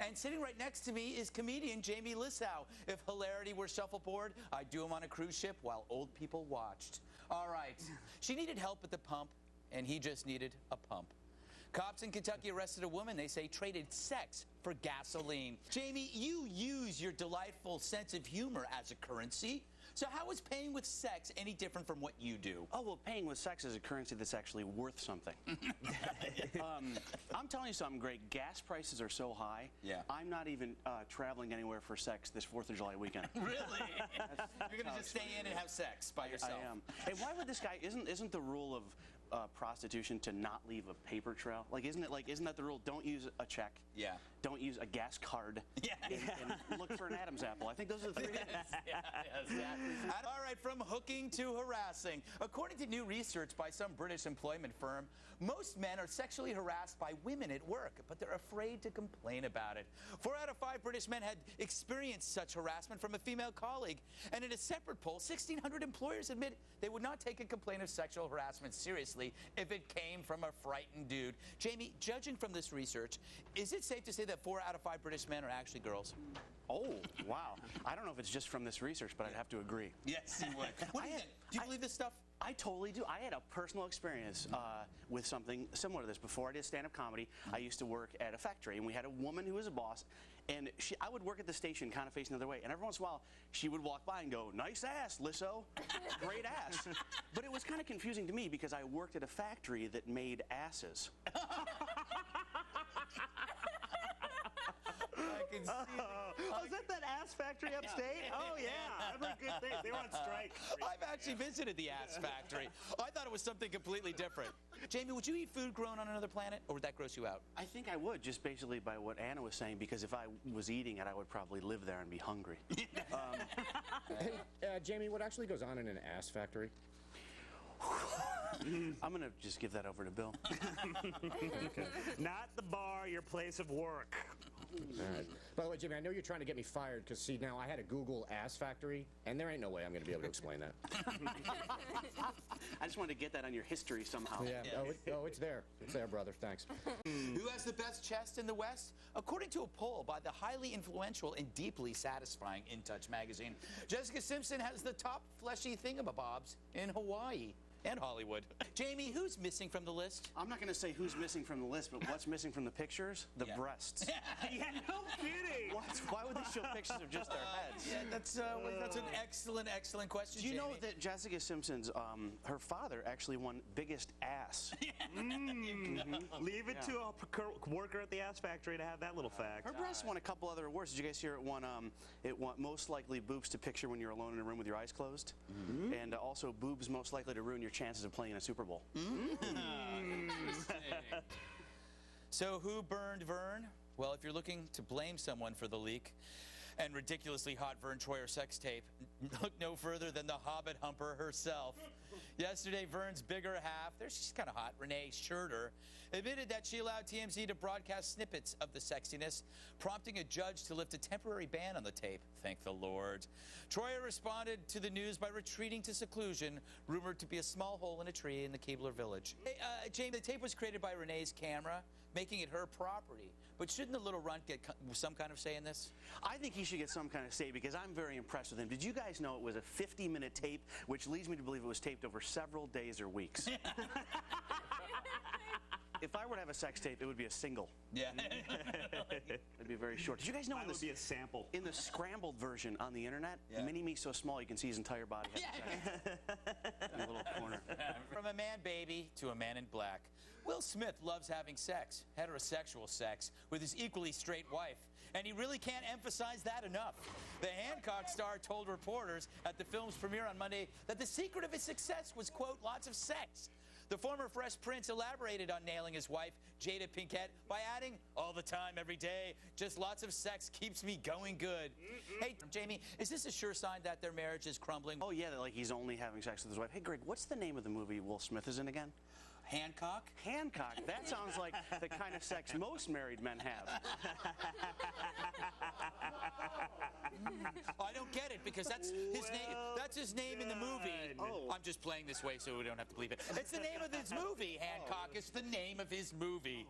And sitting right next to me is comedian Jamie Lissow. If hilarity were shuffleboard, I'd do him on a cruise ship while old people watched. All right. She needed help at the pump, and he just needed a pump. Cops in Kentucky arrested a woman they say traded sex for gasoline. Jamie, you use your delightful sense of humor as a currency. So how is paying with sex any different from what you do? Oh, well, paying with sex is a currency that's actually worth something. I'm telling you something great. Gas prices are so high. Yeah. I'm not even traveling anywhere for sex this 4th of July weekend. Really? You're going to just stay in and have sex by yourself? I am. Hey, why would this guy, isn't the rule of prostitution to not leave a paper trail? Isn't that the rule? Don't use a check. Yeah. Don't use a gas card. Yeah. And look for an Adam's apple. I think those are the 3 things. Yes. All right, from hooking to harassing. According to new research by some British employment firm, most men are sexually harassed by women at work, but they're afraid to complain about it. 4 out of 5 British men had experienced such harassment from a female colleague. And in a separate poll, 1,600 employers admit they would not take a complaint of sexual harassment seriously if it came from a frightened dude. Jamie, judging from this research, is it safe to say that 4 out of 5 British men are actually girls? Oh, wow. I don't know if it's just from this research, but I'd have to agree. Yes, you would. What do you think? Do you believe this stuff? I totally do. I had a personal experience with something similar to this. Before I did stand-up comedy, I used to work at a factory, and we had a woman who was a boss, and I would work at the station kind of facing the other way, and every once in a while, she would walk by and go, "Nice ass, Lissow." Great ass. But it was kind of confusing to me because I worked at a factory that made asses. I can see Oh, is that ass factory upstate? Oh, yeah. Every good thing. They were on strike. I've actually visited the ass factory. I thought it was something completely different. Jamie, would you eat food grown on another planet, or would that gross you out? I think I would, just basically by what Anna was saying, because if I was eating it, I would probably live there and be hungry. Hey, Jamie, what actually goes on in an ass factory? I'm going to just give that over to Bill. Okay. Not the bar, your place of work. All right. By the way, Jimmy, I know you're trying to get me fired because, see, now I had to Google ass factory, and there ain't no way I'm going to be able to explain that. I just wanted to get that on your history somehow. Yeah. Oh, it's there. It's there, brother. Thanks. Who has the best chest in the West? According to a poll by the highly influential and deeply satisfying In Touch magazine, Jessica Simpson has the top fleshy thingamabobs in Hawaii and Hollywood. Jamie, who's missing from the list? I'm not going to say who's missing from the list, but what's missing from the pictures? The breasts. Yeah, no kidding. Why would they show pictures of just their heads? Yeah, that's an excellent question, Do you know Jamie. that Jessica Simpson's, her father actually won biggest ass? Leave it to a worker at the ass factory to have that little fact. Her breasts won a couple other awards. Did you guys hear it won most likely boobs to picture when you're alone in a room with your eyes closed? And also boobs most likely to ruin your chances of playing in a Super Bowl. So who burned Verne? Well, if you're looking to blame someone for the leak and ridiculously hot Verne Troyer sex tape, look no further than the Hobbit humper herself. Yesterday, Verne's bigger half, she's kind of hot, Renee Schurter, admitted that she allowed TMZ to broadcast snippets of the sexiness, prompting a judge to lift a temporary ban on the tape. Thank the Lord. Troyer responded to the news by retreating to seclusion, rumored to be a small hole in a tree in the Keebler village. Hey, James, the tape was created by Renee's camera, making it her property. But shouldn't the little runt get some kind of say in this? I think he should get some kind of say because I'm very impressed with him. Did you guys know it was a 50-minute tape, which leads me to believe it was taped over several days or weeks? If I were to have a sex tape, it would be a single. Yeah. It'd be very short. Did you guys know Mine would be a sample. in the scrambled version on the internet, Mini-Me's so small you can see his entire body in a little corner. From a man baby to a man in black, Will Smith loves having sex, heterosexual sex, with his equally straight wife. And he really can't emphasize that enough. The Hancock star told reporters at the film's premiere on Monday that the secret of his success was, quote, lots of sex. The former Fresh Prince elaborated on nailing his wife, Jada Pinkett, by adding, all the time, every day, just lots of sex keeps me going good. Hey, Jamie, is this a sure sign that their marriage is crumbling? Oh, yeah, like he's only having sex with his wife. Hey, Greg, what's the name of the movie Will Smith is in again? Hancock? Hancock. That sounds like the kind of sex most married men have. I don't get it because that's his name. That's his name in the movie. Oh, I'm just playing this way so we don't have to believe it. It's the name of his movie, Hancock. It's the name of his movie.